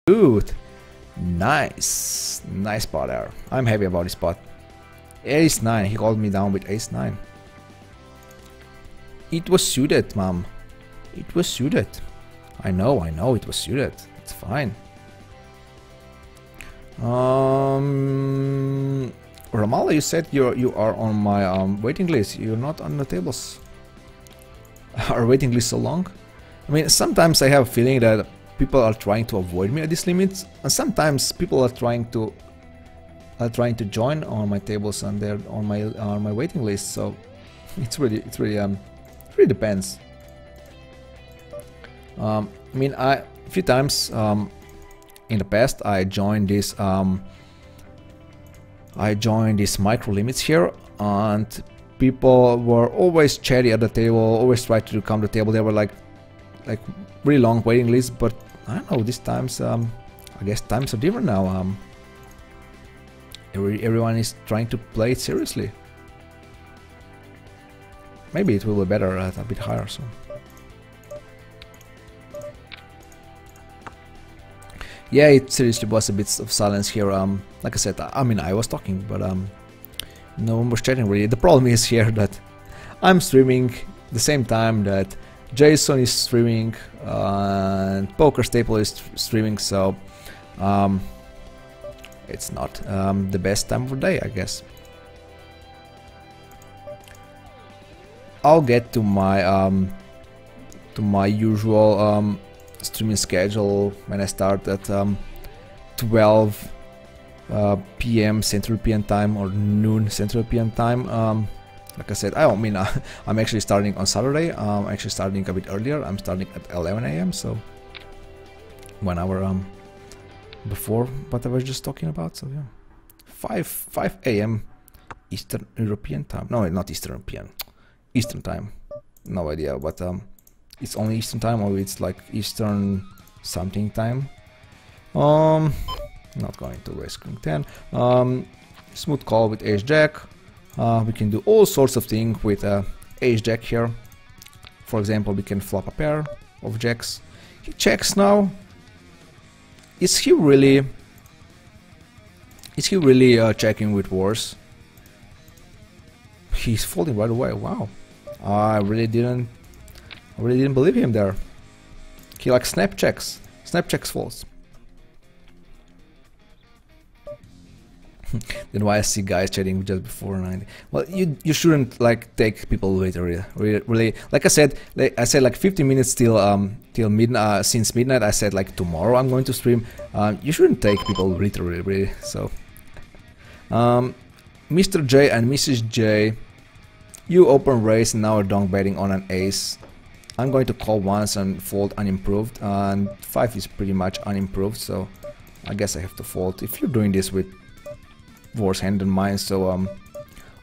Good. Nice. Nice spot there. I'm happy about this spot. Ace 9. He called me down with ace 9. It was suited, mom. It was suited. I know it was suited. It's fine. Ramallah, you said you are on my waiting list. You're not on the tables. Are waiting list so long? I mean, sometimes I have a feeling that people are trying to avoid me at this limit, and sometimes people are trying to join on my tables and they're on my waiting list. So it really depends. I mean, a few times in the past I joined this micro limits here, and people were always chatty at the table, always tried to come to the table. They were like really long waiting lists, but I don't know, these times I guess times are different now. Everyone is trying to play it seriously. Maybe it will be better at a bit higher. So yeah, it seriously was a bit of silence here. Like I said, I mean, I was talking, but no one was chatting really. The problem is here that I'm streaming the same time that Jason is streaming and Poker Staple is streaming, so it's not the best time of the day, I guess. I'll get to my usual streaming schedule when I start at 12 p.m. Central European time or noon Central European time. Like I said, I mean, I'm actually starting on Saturday. I'm actually starting a bit earlier. I'm starting at 11 a.m. so 1 hour before what I was just talking about. So yeah, 5 a.m. Eastern European time. No, not Eastern European. Eastern time. No idea, but it's only Eastern time, or it's like Eastern something time. Not going to raise King 10. Smooth call with Ace Jack. We can do all sorts of things with Ace Jack here. For example, we can flop a pair of jacks. He checks now. Is he really checking with worse? He's folding right away. Wow, I really didn't believe him there. He like snap checks folds. Then why I see guys chatting just before 90? Well, you shouldn't like take people literally. Really, like I said like 15 minutes till midnight. Since midnight, I said like tomorrow I'm going to stream. You shouldn't take people literally, really. So, Mr. J and Mrs. J, you open raise and now are donk betting on an ace. I'm going to call once and fold unimproved, and 5 is pretty much unimproved, so I guess I have to fold. If you're doing this with worse hand than mine, so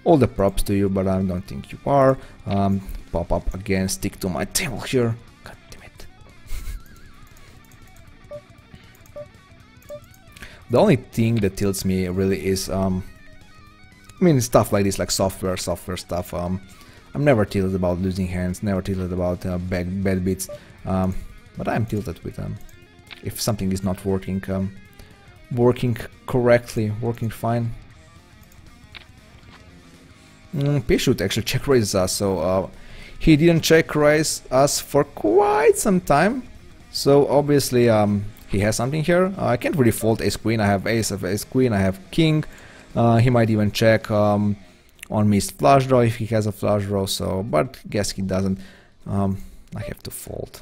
all the props to you, but I don't think you are. Pop up again, stick to my table here. God damn it. The only thing that tilts me really is I mean, stuff like this, like software stuff. I'm never tilted about losing hands, never tilted about bad beats, but I'm tilted with if something is not working correctly, working fine. P should actually check raise us, so he didn't check raise us for quite some time, so obviously he has something here. I can't really fold ace queen. I have ace of ace queen, I have king. He might even check on missed flush draw if he has a flush draw, so but guess he doesn't. I have to fold.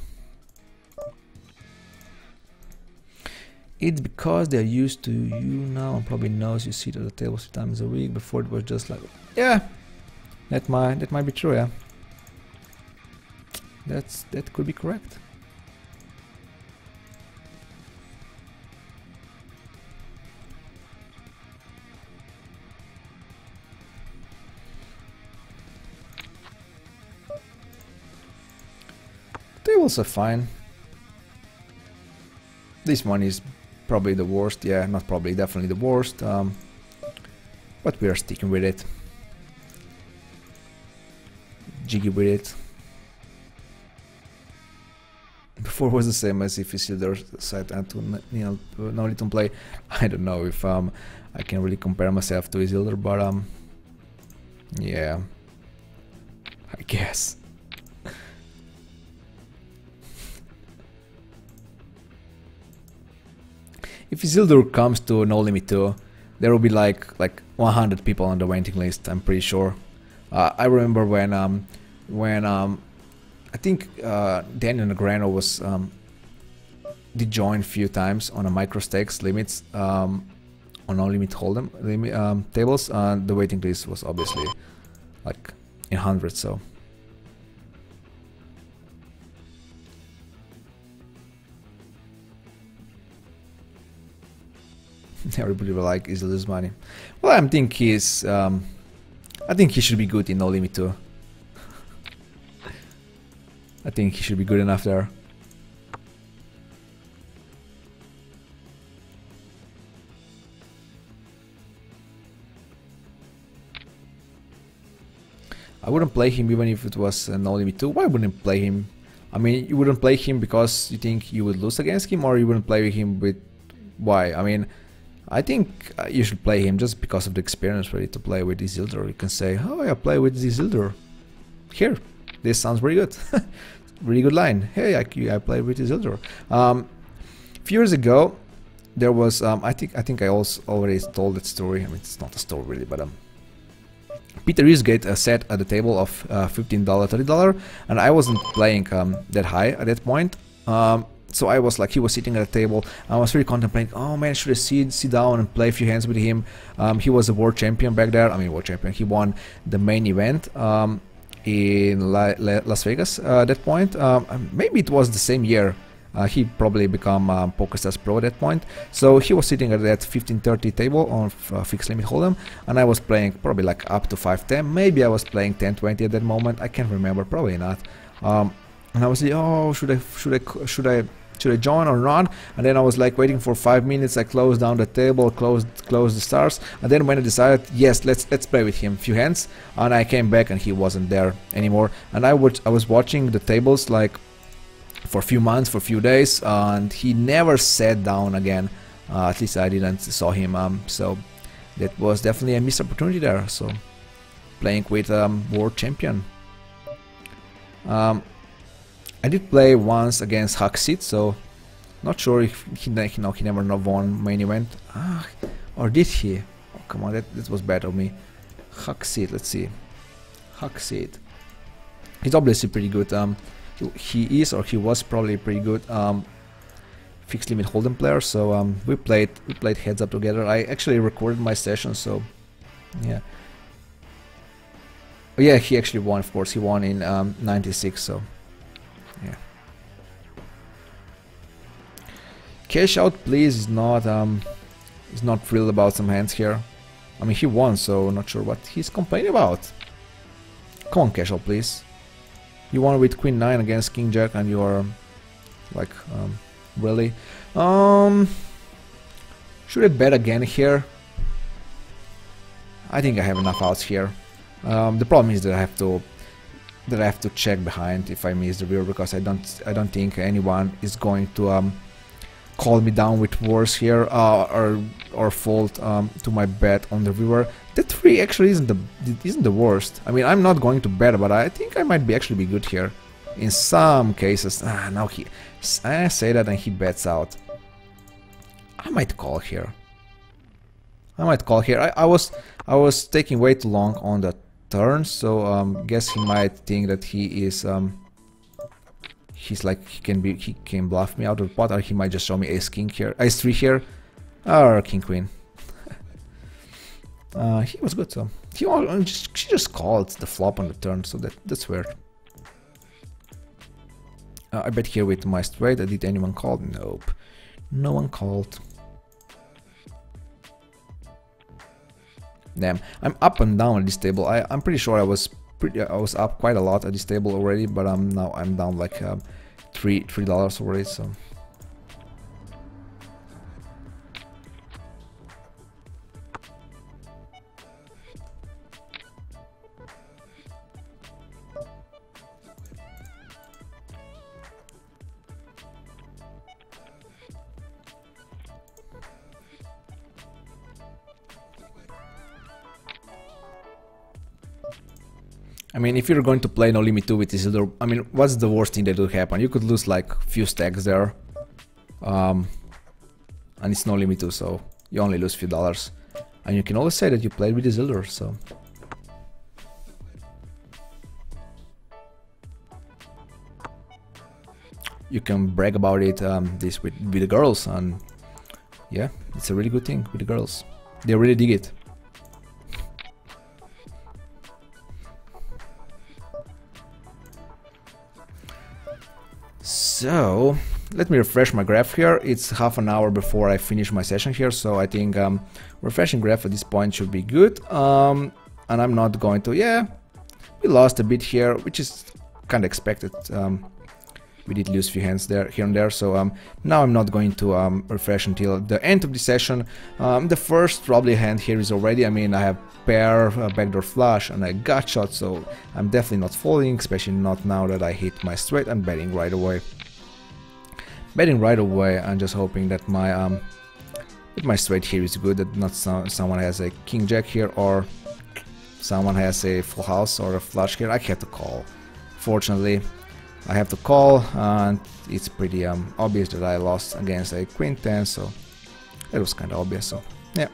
It's because they're used to you now and probably knows you sit at the table 3 times a week. Before it was just like, yeah, that might be true, yeah. That could be correct. Tables are fine. This one is probably the worst, yeah, not probably, definitely the worst, but we are sticking with it. Jiggy with it. before was the same as if Isildur said to no little play. I don't know if I can really compare myself to Isildur, but yeah, I guess. If Isildur comes to No Limit 2, there will be like 100 people on the waiting list. I'm pretty sure. I remember when I think Daniel Negreanu was did join a few times on a micro stakes limits on No Limit Hold'em tables. The waiting list was obviously like in hundreds. So. Everybody will like Isildur's money. Well, I think he's. I think he should be good in No Limit 2. I think he should be good enough there. I wouldn't play him even if it was No Limit 2. Why wouldn't you play him? I mean, you wouldn't play him because you think you would lose against him, or you wouldn't play him with... Why? I mean, I think you should play him just because of the experience ready to play with Isildur. You can say, oh, I play with Isildur. Here, this sounds very good. Really good line. Hey, I play with Isildur. A few years ago, there was I think I also already told that story. I mean, it's not a story really, but Peter Usgate sat at the table of $15, $30, and I wasn't playing that high at that point. So I was like, he was sitting at a table. I was really contemplating, oh man, should I sit down and play a few hands with him? He was a world champion back there. I mean, world champion. He won the main event in Las Vegas at that point. Maybe it was the same year. He probably became PokerStars Pro at that point. So he was sitting at that 15-30 table on fixed limit hold'em, and I was playing probably like up to 5-10. Maybe I was playing 10-20 at that moment. I can't remember. Probably not. And I was like, oh, should I join or not? And then I was like waiting for 5 minutes. I closed down the table, closed the stars, and then when I decided, yes, let's play with him, few hands, and I came back and he wasn't there anymore. And I was watching the tables like for a few months, for a few days, and he never sat down again. At least I didn't saw him. So that was definitely a missed opportunity there. So playing with world champion. I did play once against Huxit, so not sure if he never won main event. Or did he? Oh, come on, that was bad of me. Huxit, let's see. Huxit. He's obviously pretty good. He is, or he was probably pretty good fixed limit hold'em player. So we played heads up together. I actually recorded my session, so yeah. Oh, yeah, he actually won. Of course, he won in '96. So. Yeah. Cash out, please. Is not thrilled about some hands here. I mean, he won, so not sure what he's complaining about. Come on, cash out, please. You won with Queen 9 against King Jack, and you are like really. Should I bet again here? I think I have enough outs here. The problem is that I have to check behind if I miss the river, because I don't think anyone is going to call me down with worse here or fold to my bet on the river. That 3 actually isn't the worst. I mean, I'm not going to bet, but I think I might actually be good here in some cases. Now I say that and he bets out. I might call here. I was taking way too long on the turn, so guess he might think that he is he's like he can bluff me out of the pot, or he might just show me ace king here, ace 3 here, or king queen. He was good, so she just called the flop on the turn, so that's weird. I bet here with my straight. Did anyone call? Nope, no one called. Damn, I'm up and down at this table. I'm pretty sure I was up quite a lot at this table already, but now I'm down like $3 already. So I mean, if you're going to play no limit 2 with Isildur, I mean, what's the worst thing that would happen? You could lose like few stacks there. And it's no limit 2, so you only lose few dollars. And you can always say that you played with Isildur, so... You can brag about it this with the girls, and yeah, it's a really good thing with the girls. They really dig it. So let me refresh my graph here. It's half an hour before I finish my session here, so I think refreshing graph at this point should be good. And I'm not going to, yeah, we lost a bit here, which is kind of expected. We did lose a few hands there, here and there, so now I'm not going to refresh until the end of the session. The first probably hand here is already, I mean, I have pair, backdoor flush, and I got shot, so I'm definitely not folding, especially not now that I hit my straight and betting right away. Betting right away, I'm just hoping that my straight here is good, that not someone has a king jack here, or someone has a full house or a flush here. I have to call. Fortunately, I have to call, and it's pretty obvious that I lost against a queen 10, so it was kind of obvious, so yeah.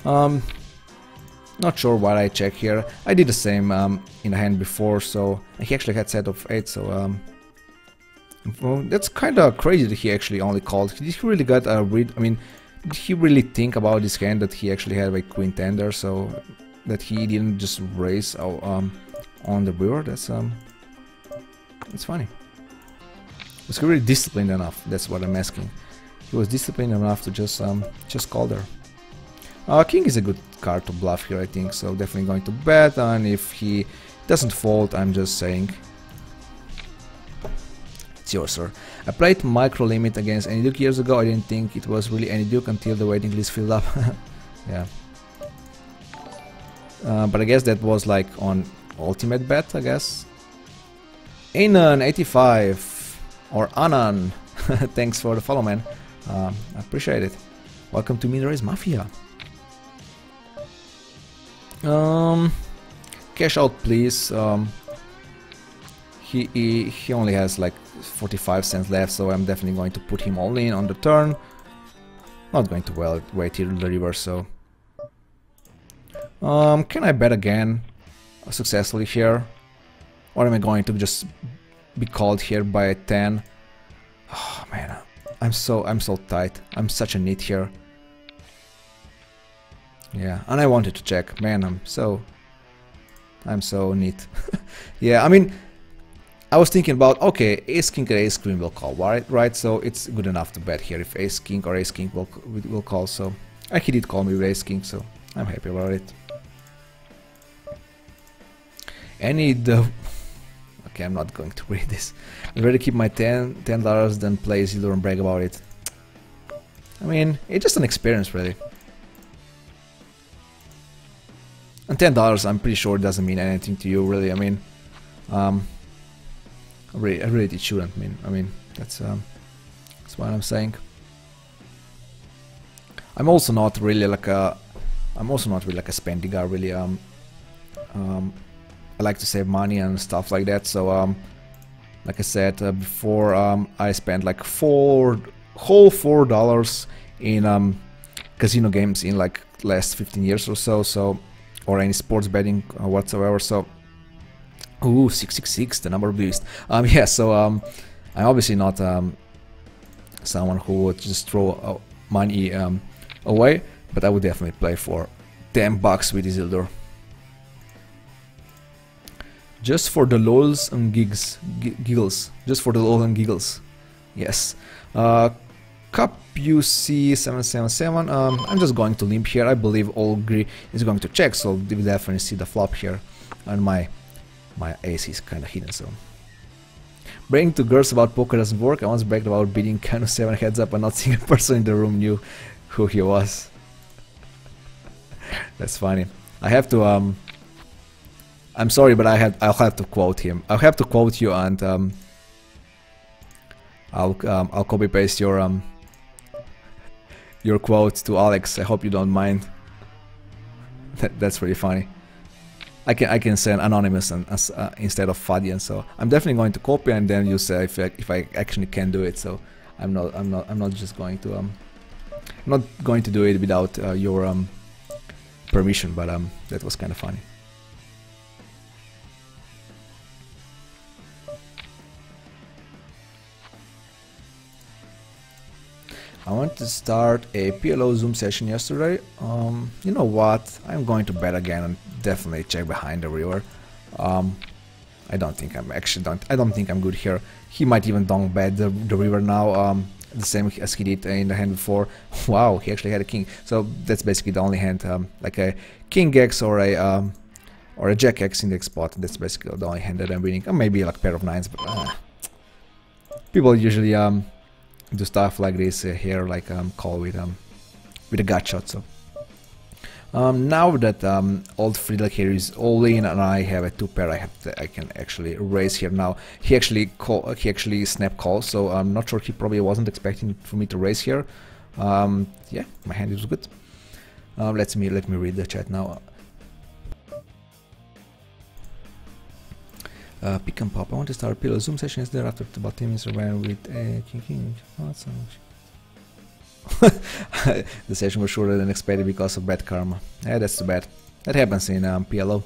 Not sure why I check here. I did the same in the hand before, so he actually had set of 8, so well, that's kind of crazy that he actually only called. Did he really got a read? I mean, did he really think about this hand that he actually had a queen 10 there, so that he didn't just raise on the river? That's funny. Was he really disciplined enough? That's what I'm asking. He was disciplined enough to just call there. King is a good card to bluff here, I think, so definitely going to bet, and if he doesn't fold, I'm just saying, it's yours, sir. I played micro limit against any duke years ago. I didn't think it was really any duke until the waiting list filled up. Yeah. But I guess that was like on ultimate bet, I guess. Anan85 or Anan, thanks for the follow, man. I appreciate it. Welcome to Minerais Mafia. Cash out, please. He only has like 45 cents left, so I'm definitely going to put him all in on the turn. Not going to wait till the river, so... can I bet again successfully here? Or am I going to just be called here by a 10? Oh man, I'm so tight. I'm such a nit here. Yeah, and I wanted to check. Man, I'm so neat. Yeah, I mean, I was thinking about, okay, ace king or ace queen will call, right? So it's good enough to bet here if ace king or ace king will call. So he did call me with ace king, so I'm happy about it. Okay, I'm not going to read this. I'd rather keep my $10 than play Isildur and brag about it. I mean, it's just an experience, really. And $10, I'm pretty sure it doesn't mean anything to you, really. I mean, really it shouldn't mean. I mean, that's what I'm saying. I'm also not really like a spending guy, really. I like to save money and stuff like that, so like I said before, I spent like whole $4 in casino games in like last 15 years or so, or any sports betting whatsoever. So, ooh, 666, the number of the beast. Yeah, so I'm obviously not someone who would just throw money away, but I would definitely play for $10 with Isildur. Just for the lols and giggles. Just for the lols and giggles. Yes. Cup UC777. I'm just going to limp here. I believe Olgri is going to check, so we definitely see the flop here. And my ace is kind of hidden, so. Bragging to girls about poker doesn't work. I once bragged about beating Kanu 7 heads up and not single person in the room knew who he was. That's funny. I have to I'm sorry, but I'll have to quote him. I'll have to quote you, and I'll copy paste your quote to Alex. I hope you don't mind. That's really funny. I can send anonymous and as instead of Fadian. So I'm definitely going to copy, and then you say if I actually can do it. So I'm not just going to I'm not going to do it without your permission. But that was kind of funny. I wanted to start a PLO Zoom session yesterday. You know what? I'm going to bet again and definitely check behind the river. I don't think I don't think I'm good here. He might even donk bet the river now. The same as he did in the hand before. Wow, he actually had a king. So that's basically the only hand, like a king X or a jack X in the X spot. That's basically the only hand that I'm winning. Or maybe like pair of nines, but people usually do stuff like this here, like call with a gut shot. So now that old Friedel here is all in and I have a 2 pair, I can actually raise here now. He actually snap calls, so I'm not sure, he probably wasn't expecting for me to raise here. Yeah, my hand is good. Let me read the chat now. Pick and pop. I want to start a pillow Zoom session. Is there after the bottom is ran with a king? The session was shorter than expected because of bad karma. Yeah, that's too bad. That happens in PLO.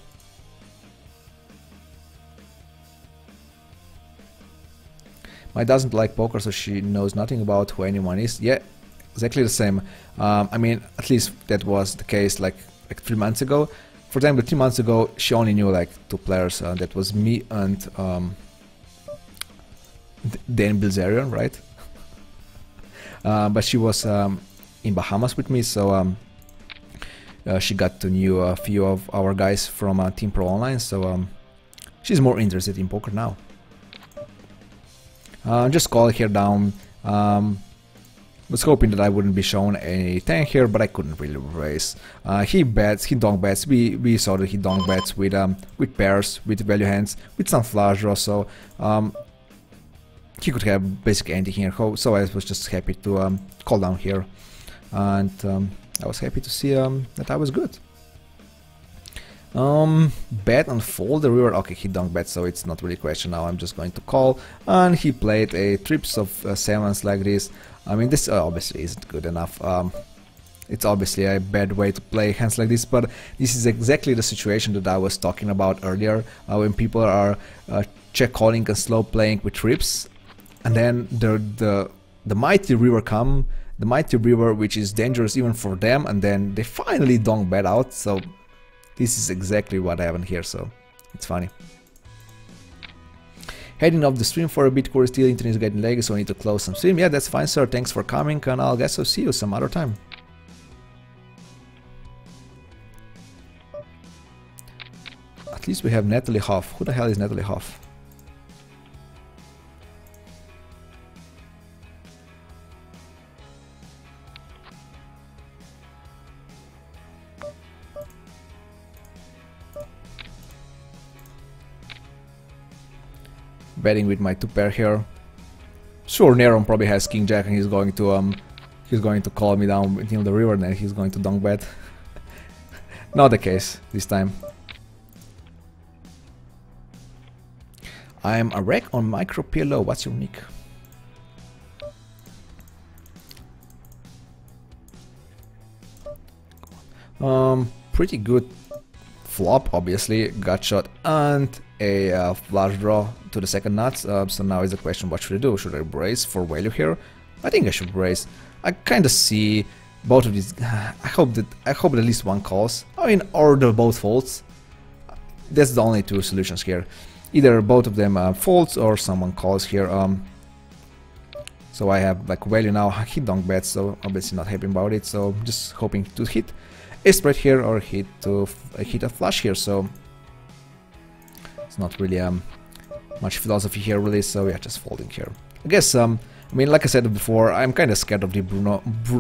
My doesn't like poker, so she knows nothing about who anyone is. Yeah, exactly the same. I mean, at least that was the case like 3 months ago. For example, 3 months ago, she only knew like 2 players. That was me and Dan Bilzerian, right? But she was in Bahamas with me, so she got to know a few of our guys from Team Pro Online. So she's more interested in poker now. Just call here down. Was hoping that I wouldn't be shown a 10 here, but I couldn't really raise. He donk bets. We saw that he donk bets with pairs, with value hands, with some flush draws. So he could have basically anything here. So I was just happy to call down here, and I was happy to see that I was good. Bet and fold the river. Okay, he donk bet, so it's not really a question now. I'm just going to call, and he played a trips of 7s like this. I mean, this obviously isn't good enough. It's obviously a bad way to play hands like this, but this is exactly the situation that I was talking about earlier, when people are check calling and slow playing with trips, and then the mighty river come, the mighty river which is dangerous even for them, and then they finally donk bet out. So this is exactly what happened here, so it's funny. Heading off the stream for a bit, CoreySteel, internet is getting laggy, so I need to close some stream. Yeah, that's fine, sir. Thanks for coming, and I'll guess I'll see you some other time. At least we have Natalie Hoff. Who the hell is Natalie Hoff? Betting with my 2 pair here. Sure, Neron probably has King Jack, and he's going to call me down until the river, and then he's going to donk bet. Not the case this time. I'm a wreck on micro PLO. What's your nick? Pretty good flop, obviously, gut shot and a flush draw to the second nuts. So now is the question, what should I do? Should I brace for value here? I think I should brace. I kind of see both of these. I hope that at least one calls. I mean, or the both folds. That's the only 2 solutions here. Either both of them folds or someone calls here. So I have like value now. He donk bets, so obviously not happy about it. So just hoping to hit a spread here or hit a flush here. So it's not really much philosophy here really. So yeah, just folding here. I guess I mean, like I said before, I'm kind of scared of the Bruno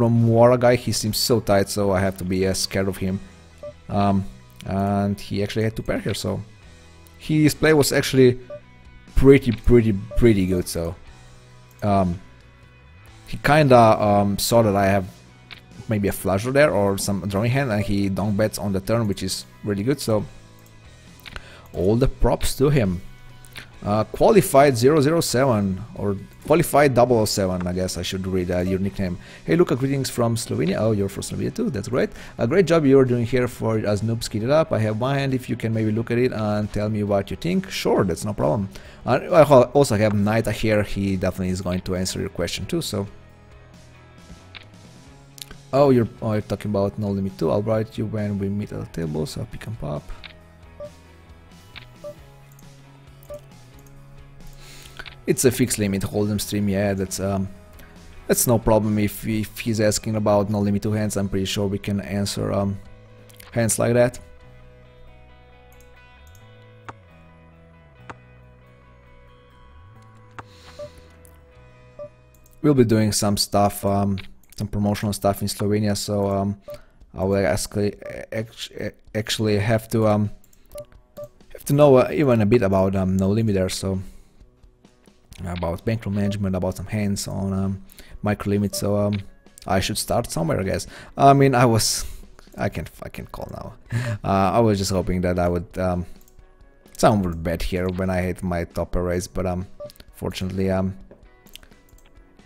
Moura guy. He seems so tight, so I have to be scared of him. And he actually had 2 pair here, so his play was actually pretty good. So he kinda saw that I have maybe a flush draw there or some drawing hand, and he donk bets on the turn, which is really good. So All the props to him. Qualified 007 or Qualified 007, I guess I should read your nickname. Hey Luca, greetings from Slovenia. Oh, you're from Slovenia too, that's great. A great job you're doing here for us noobs. Keep it up. I have my hand if you can maybe look at it and tell me what you think. Sure, that's no problem. I also have Naita here, he definitely is going to answer your question too, so. Oh, you're talking about No Limit 2. I'll write you when we meet at the table, so pick and pop. It's a fixed limit hold'em stream, yeah, that's no problem. If he's asking about No Limit 2 hands, I'm pretty sure we can answer hands like that. We'll be doing some stuff, some promotional stuff in Slovenia, so I will actually have to know even a bit about No Limit there, so about bankroll management, about some hands on micro limits. So I should start somewhere, I guess. I mean, I can call now. I was just hoping that I would someone would bet here when I hit my top raise, but fortunately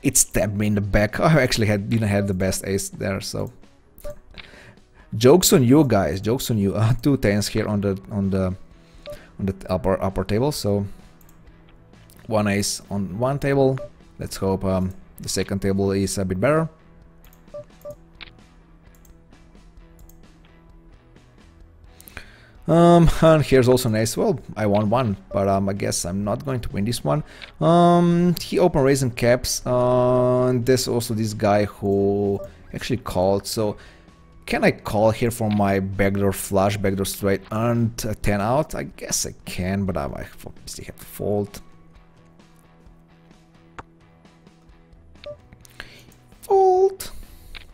it stabbed me in the back. I actually didn't have the best ace there, so jokes on you guys, jokes on you. 2 tens here on the upper table, so 1 ace on one table. Let's hope the second table is a bit better. And here's also an ace. Well, I won one, but I guess I'm not going to win this one. He open raising caps, and there's also this guy who actually called. So can I call here for my backdoor flush, backdoor straight, and 10 out? I guess I can, but I obviously have to fold. Fold.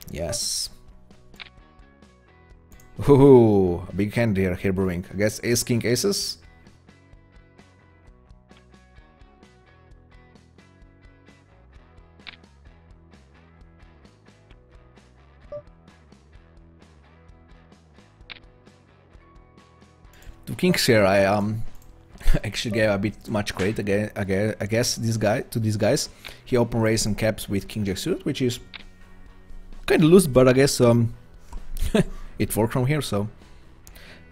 Yes. Ooh, a big hand here brewing. I guess ace king aces. Two kings here. I actually gave a bit much credit again. I guess these guys. He open raised and caps with king jack suited, which is kind of loose, but I guess it worked from here. So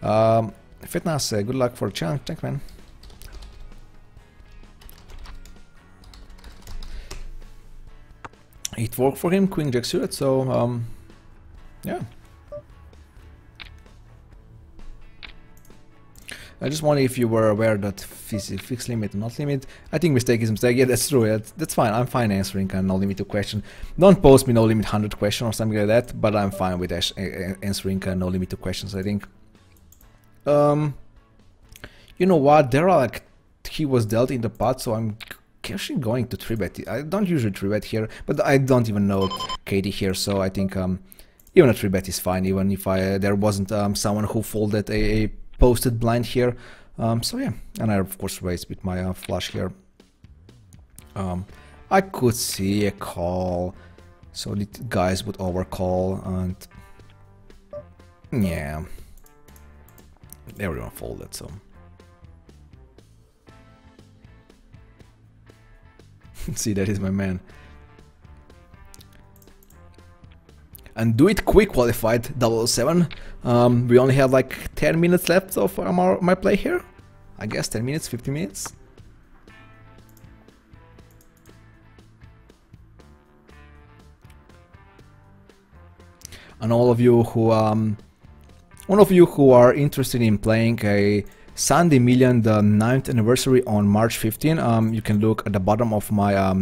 Fitness, good luck for the challenge. Thanks, man. It worked for him, queen jack suited. So yeah. I just wonder if you were aware that fixed limit, not limit. I think mistake is mistake. Yeah, that's true. That's fine. I'm fine answering a no limit to question. Don't post me no limit 100 question or something like that. But I'm fine with answering no limit to questions, I think. You know what? There are like he was dealt in the pot, so I'm actually going to 3-bet. I don't usually 3-bet here, but I don't even know Katie here, so I think even a 3-bet is fine. Even if there wasn't someone who folded a posted blind here, so yeah, and I of course raised with my flush here. I could see a call, so the guys would overcall, and yeah, everyone folded. So see, that is my man. And do it quick, qualified 007. We only have like 10 minutes left of my play here. I guess 10 minutes, 15 minutes. And all of you who, one of you who are interested in playing a Sunday Million, the 9th anniversary on March 15, you can look at the bottom of my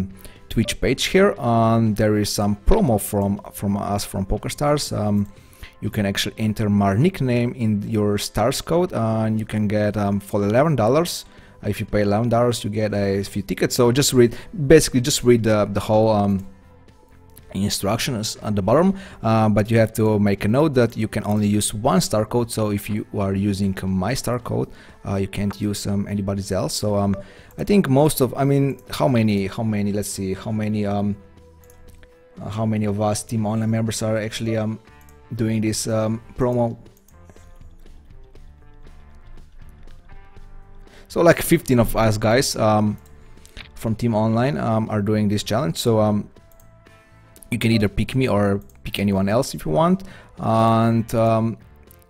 Twitch page here. There is some promo from us from PokerStars. You can actually enter my nickname in your stars code, and you can get for $11. If you pay $11, you get a few tickets. So just read, basically just read the whole instructions at the bottom, but you have to make a note that you can only use one star code. So if you are using my star code, you can't use anybody else. So I think most of, I mean, how many, let's see, how many of us Team Online members are actually doing this promo? So like 15 of us guys from Team Online are doing this challenge. So you can either pick me or pick anyone else if you want. And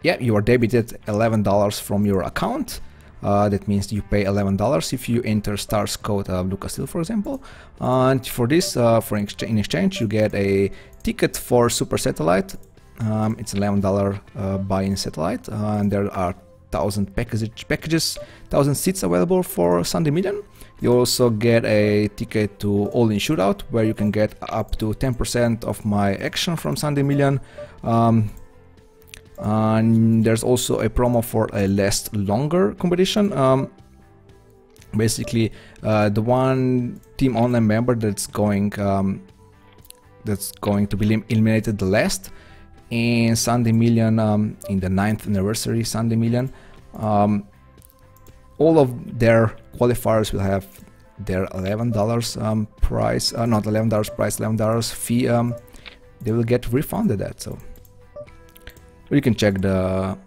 yeah, you are debited $11 from your account. That means you pay $11 if you enter stars code CoreySteel, for example. And for this, in exchange, you get a ticket for Super Satellite. It's $11 buy-in satellite, and there are 1,000 packages, 1,000 seats available for Sunday Million. You also get a ticket to All In Shootout, where you can get up to 10% of my action from Sunday Million. And there's also a promo for a longer competition. Basically, the one Team Online member that's going to be eliminated the last in Sunday Million, in the 9th anniversary Sunday Million, all of their qualifiers will have their $11 price, not $11 price, $11 fee. They will get refunded that. So you can check the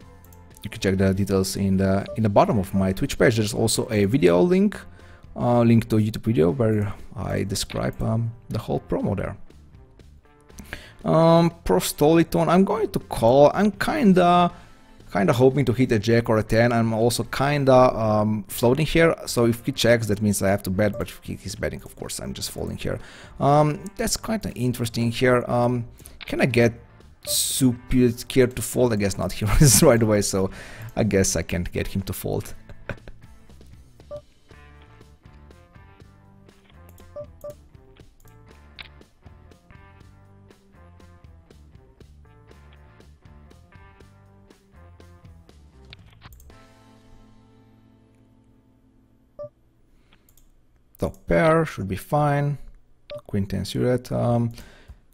details in the bottom of my Twitch page. There's also a video link to a YouTube video where I describe the whole promo there. Pro Stoliton, I'm going to call. I'm kinda hoping to hit a jack or a 10. I'm also kinda floating here, so if he checks, that means I have to bet, but if he's betting, of course, I'm just folding here. That's kinda interesting here. Can I get Superior here to fold? I guess not. Here is right away, so I guess I can't get him to fold. Top pair should be fine. Queen 10 suited.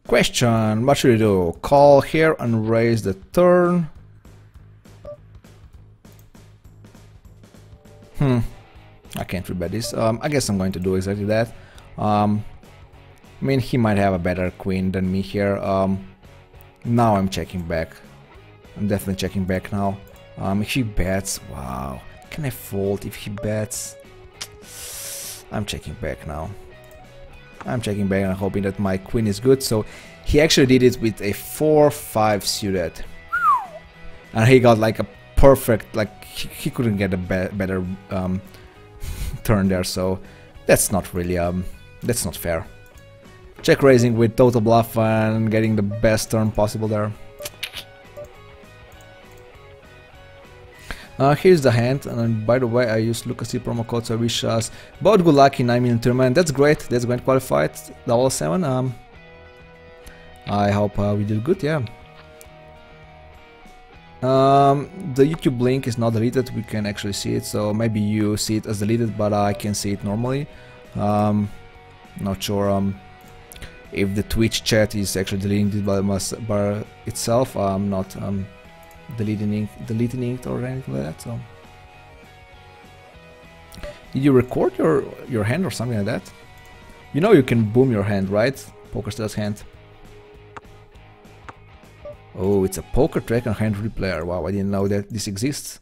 Question, what should you do? Call here and raise the turn. I can't rebet this. I guess I'm going to do exactly that. I mean, he might have a better queen than me here. Now I'm checking back. I'm definitely checking back now. If he bets, wow. Can I fold if he bets? I'm checking back now. I'm checking back and hoping that my queen is good. So he actually did it with a 4-5 suited, and he got like a perfect, like he couldn't get a better turn there. So that's not really that's not fair. Check raising with total bluff and getting the best turn possible there. Here's the hand, and by the way, I used CoreySteel promo code, so I wish us both good luck in 9 million tournament. That's great. That's going qualified. Level 7. I hope we did good. Yeah. The YouTube link is not deleted. We can actually see it, so maybe you see it as deleted, but I can see it normally. Not sure if the Twitch chat is actually deleting it by itself. I'm not deleting it or anything like that. So did you record your hand or something like that? You know you can boom your hand, right? CoreySteel's hand. Oh, it's a poker track and hand replayer. Wow, I didn't know that this exists.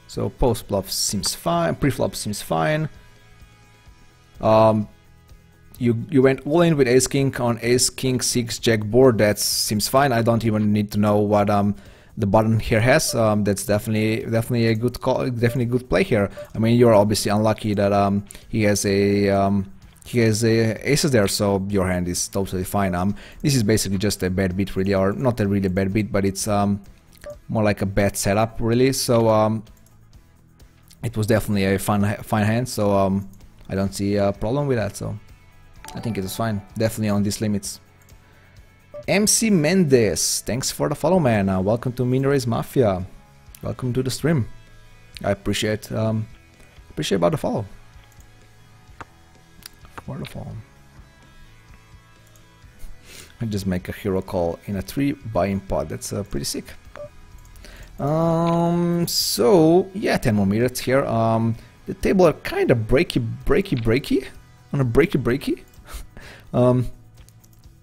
So post flop seems fine, pre-flop seems fine. You went all in with ace king on ace king 6 jack board. That seems fine. I don't even need to know what the button here has. That's definitely a good call, definitely a good play here. I mean, you're obviously unlucky that he has aces there, so your hand is totally fine. This is basically just a bad beat, really, or not a really bad beat, but it's more like a bad setup, really. So it was definitely a fine hand, so I don't see a problem with that. So I think it was fine, definitely on these limits. MC Mendes, thanks for the follow, man. Welcome to Minerays Mafia. Welcome to the stream. I appreciate about the follow. For the follow. I just make a hero call in a 3 buy-in pot. That's pretty sick. So yeah, 10 more minutes here. The table are kind of breaky. on a breaky.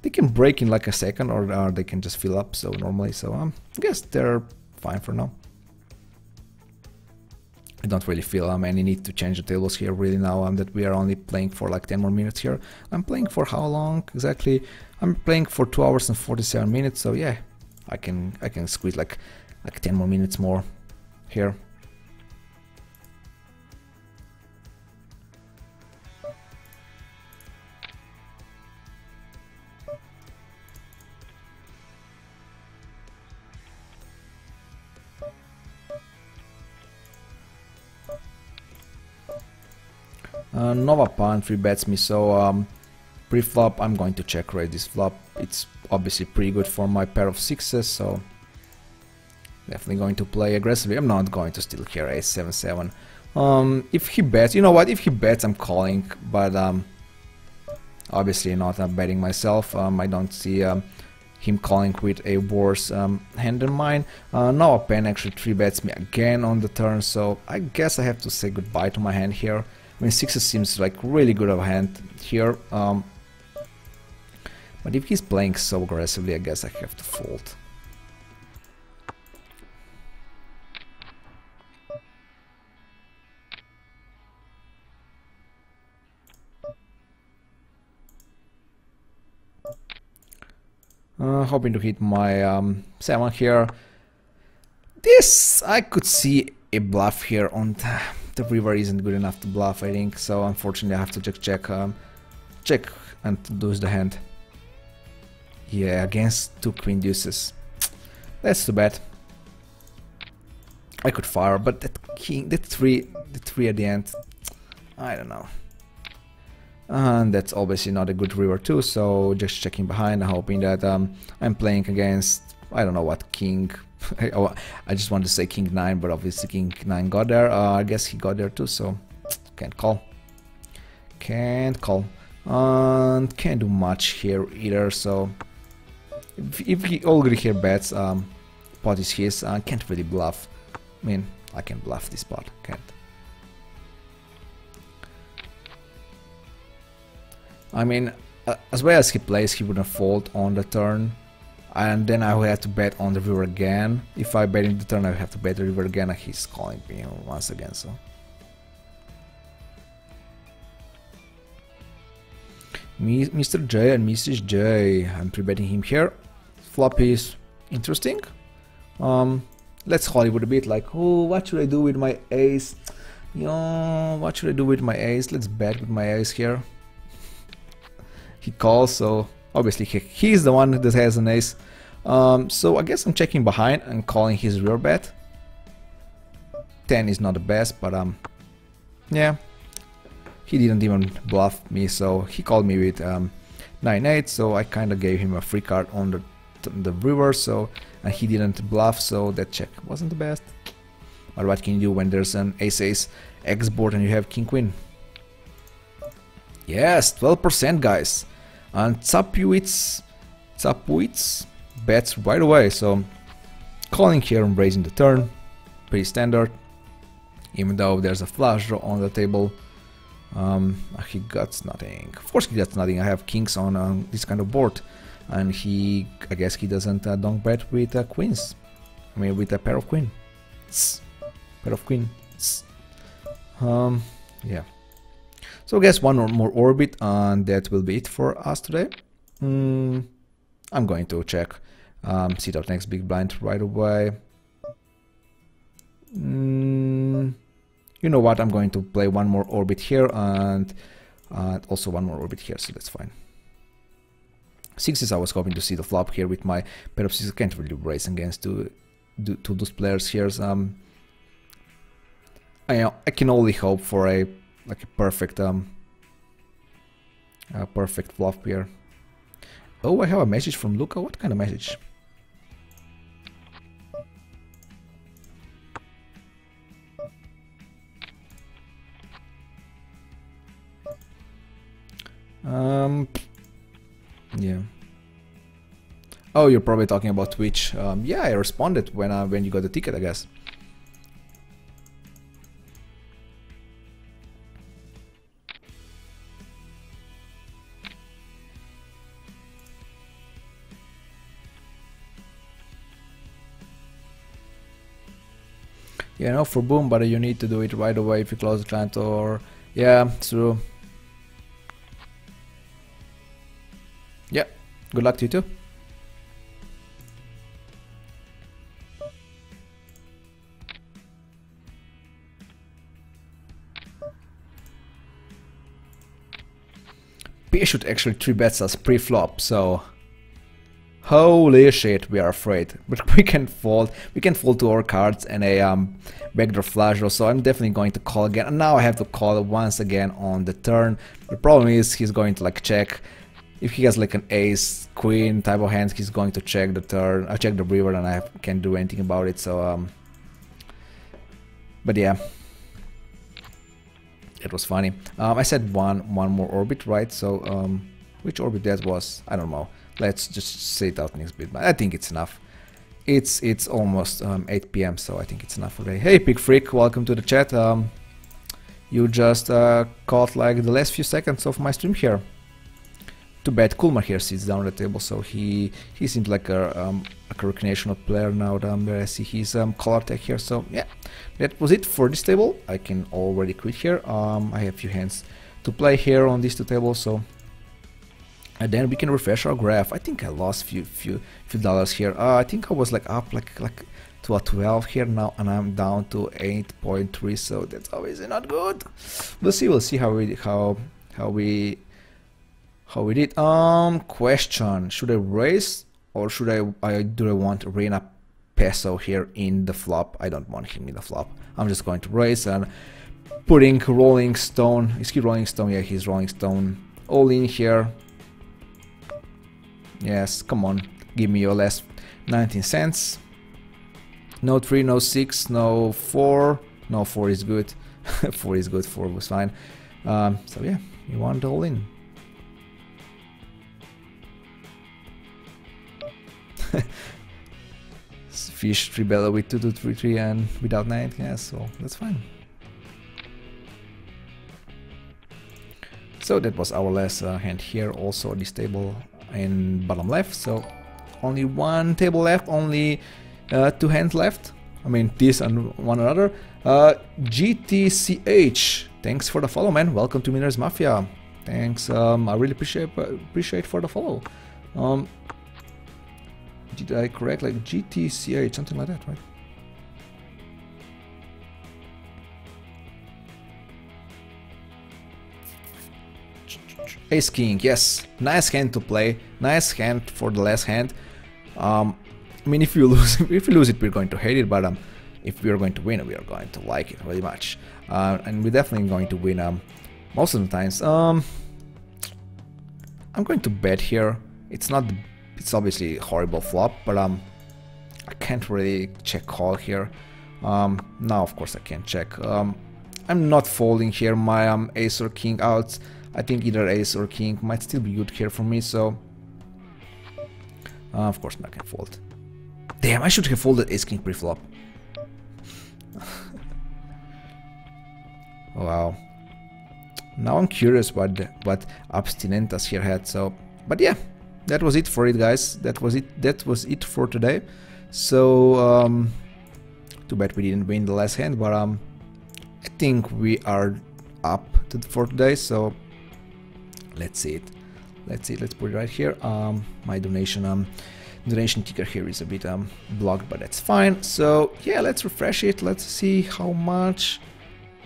They can break in like a second, or they can just fill up. So normally, so I guess they're fine for now. I don't really feel any need to change the tables here really now that we are only playing for like 10 more minutes here. I'm playing for how long exactly? I'm playing for 2 hours and 47 minutes. So yeah, I can squeeze like 10 more minutes more here. Nova Pawn 3-bets me, so pre-flop I'm going to check raise this flop. It's obviously pretty good for my pair of sixes, so definitely going to play aggressively. I'm not going to steal here ace 7-7. If he bets, you know what, if he bets I'm calling, but obviously not betting myself. I don't see him calling with a worse hand than mine. Nova Pen actually 3-bets me again on the turn, so I guess I have to say goodbye to my hand here. I mean, sixes seems like really good of a hand here, but if he's playing so aggressively, I guess I have to fold. Hoping to hit my 7 here. This, I could see a bluff here on the river isn't good enough to bluff, I think, so unfortunately I have to just check and lose the hand. Yeah, against 2 queen deuces. That's too bad. I could fire, but that king, the three at the end, I don't know. And that's obviously not a good river too, so just checking behind, hoping that I'm playing against, I don't know what king. I just want to say king 9, but obviously king 9 got there. I guess he got there too, so can't call. Can't call. And can't do much here either, so if he already here bets, pot is his, can't really bluff. I mean, I can bluff this pot, can't. I mean, as well as he plays, he wouldn't fold on the turn. And then I will have to bet on the river again. If I bet in the turn, I will have to bet the river again, and he's calling me once again, so. Mr. J and Mrs. J, I'm pre-betting him here. Flop is interesting. Let's Hollywood a bit, like, oh, what should I do with my ace? Yo, what should I do with my ace? Let's bet with my ace here. He calls, so obviously he's the one that has an ace. So I guess I'm checking behind and calling his rear bet. 10 is not the best, but yeah. He didn't even bluff me, so he called me with 9-8, so I kind of gave him a free card on the river, so and he didn't bluff, so that check wasn't the best. But what can you do when there's an ace-ace X board and you have king-queen? Yes, 12% guys. And Zapowitz bets right away, so calling here and raising the turn, pretty standard. Even though there's a flush draw on the table, he got nothing. Of course he got nothing. I have kings on this kind of board, and I guess he doesn't donk bet with queens. I mean, with a pair of queens. Pair of queens. Yeah. So I guess one or more orbit, and that will be it for us today. I'm going to check sit out next big blind right away. You know what, I'm going to play one more orbit here and also one more orbit here, so that's fine. Sixes, I was hoping to see the flop here with my pair of sixes. I can't really race against to those players here. I can only hope for a perfect perfect flop here. Oh, I have a message from Luca. What kind of message? Yeah. Oh, you're probably talking about Twitch. Yeah, I responded when you got the ticket, I guess. Yeah, no, for boom, but you need to do it right away if you close the client, or yeah, true. Yeah, good luck to you too. P should actually 3-bets us pre-flop, so holy shit, we are afraid. But we can fold to our cards and a backdoor flush draw, so I'm definitely going to call again. And now I have to call once again on the turn. The problem is he's going to like check. If he has like an ace, queen type of hand, he's going to check the turn, check the river, and I can't do anything about it, so but yeah. It was funny. I said one more orbit, right? So which orbit that was? I don't know. Let's just say it out next bit. But I think it's enough. It's almost 8 p.m. so I think it's enough for today. Hey, Pig Freak, welcome to the chat. You just caught like the last few seconds of my stream here. Too bad Kulmar here sits down at the table, so he seems like a recreational player now. Where I see his color tech here. So yeah, that was it for this table. I can already quit here. I have a few hands to play here on these two tables, so and then we can refresh our graph. I think I lost few dollars here. I think I was like up like to a 12 here now, and I'm down to 8.3. So that's obviously not good. We'll see how we did. Question: should I raise or should do I want Reina Peso here in the flop? I don't want him in the flop. I'm just going to raise and putting Rolling Stone. Is he Rolling Stone? Yeah, he's Rolling Stone. All in here. Yes, come on, give me your last 19 cents. No 3, no 6, no 4. No, 4 is good. 4 is good. 4 was fine. So yeah, you want all in. Fish 3 belly with 2 2 3 3 and without 9, yeah, so that's fine. So that was our last hand here, also this table in bottom left. So only one table left, only 2 hands left. I mean this and one another. GTCH, thanks for the follow, man. Welcome to Miner's Mafia. Thanks, I really appreciate for the follow. Did I correct, like GTCH, something like that, right? Ace King, yes, nice hand to play, nice hand for the last hand. I mean, if you lose, it, we're going to hate it, but if we are going to win, we are going to like it really much, and we're definitely going to win most of the times. I'm going to bet here. It's obviously a horrible flop, but I can't really check call here. Now of course I can't check. I'm not folding here my ace or king out. I think either ace or king might still be good here for me, so of course I'm not gonna fold. Damn, I should have folded ace king pre-flop. Wow. Now I'm curious what Abstinentas here had. So, but yeah. That was it for it, guys. That was it for today. So too bad we didn't win the last hand, but I think we are up for today. So let's see it. Let's put it right here. My donation ticker here is a bit blocked, but that's fine. So yeah, let's refresh it. Let's see how much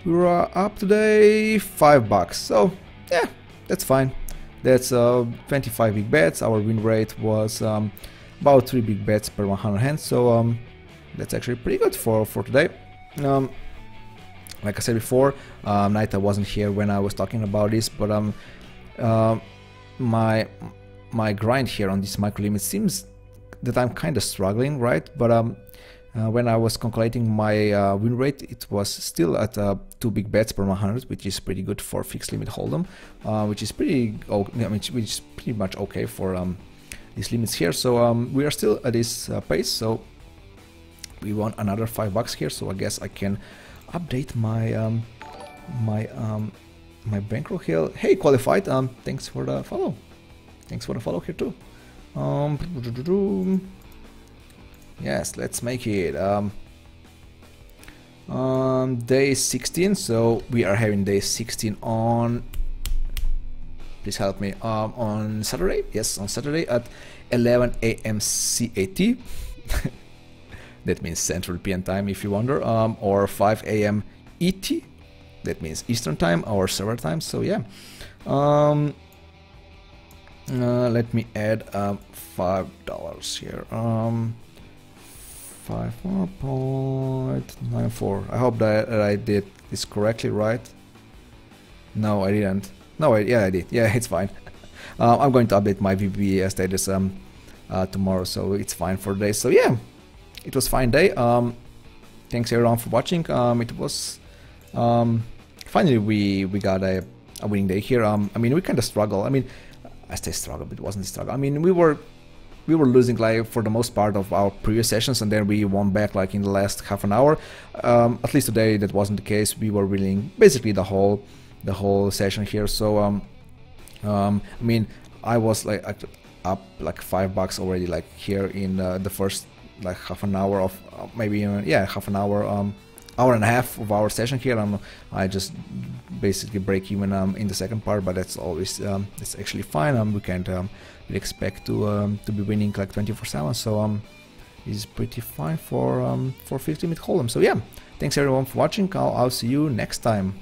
we're up today. $5. So yeah, that's fine. That's 25 big bets. Our win rate was about 3 big bets per 100 hands, so that's actually pretty good for today. Like I said before, Naita wasn't here when I was talking about this, but my grind here on this micro limit seems that I'm kind of struggling, right? But when I was calculating my win rate, it was still at 2 big bets per 100, which is pretty good for fixed limit hold'em, which is pretty much okay for these limits here. So we are still at this pace. So we won another $5 here. So I guess I can update my my bankroll here. Hey, qualified. Thanks for the follow. Thanks for the follow here too. Yes, let's make it Day 16, so we are having day 16 on, please help me, on Saturday. Yes, on Saturday at 11 a.m. CAT. That means Central European Time, if you wonder, or 5 a.m. ET. That means Eastern Time, our server time. So yeah, let me add $5 here. 5.94. I hope that I did this correctly, right? No, I didn't. No, yeah, I did. Yeah, it's fine. I'm going to update my VBA status tomorrow, so it's fine for today. So yeah, it was a fine day. Thanks everyone for watching. It was finally we got a winning day here. I mean, we kind of struggle. I mean, I say struggle, but it wasn't a struggle. I mean, we were losing like for the most part of our previous sessions, and then we won back like in the last half an hour. At least today that wasn't the case. We were winning basically the whole session here. So I mean, I was like up like $5 already, like here in the first like half an hour of maybe yeah, half an hour, hour and a half of our session here. I just basically break even in the second part, but that's always it's actually fine. We can't really expect to be winning like 24/7, so it's pretty fine for 50-minute hold'em. So yeah, thanks everyone for watching. I'll see you next time.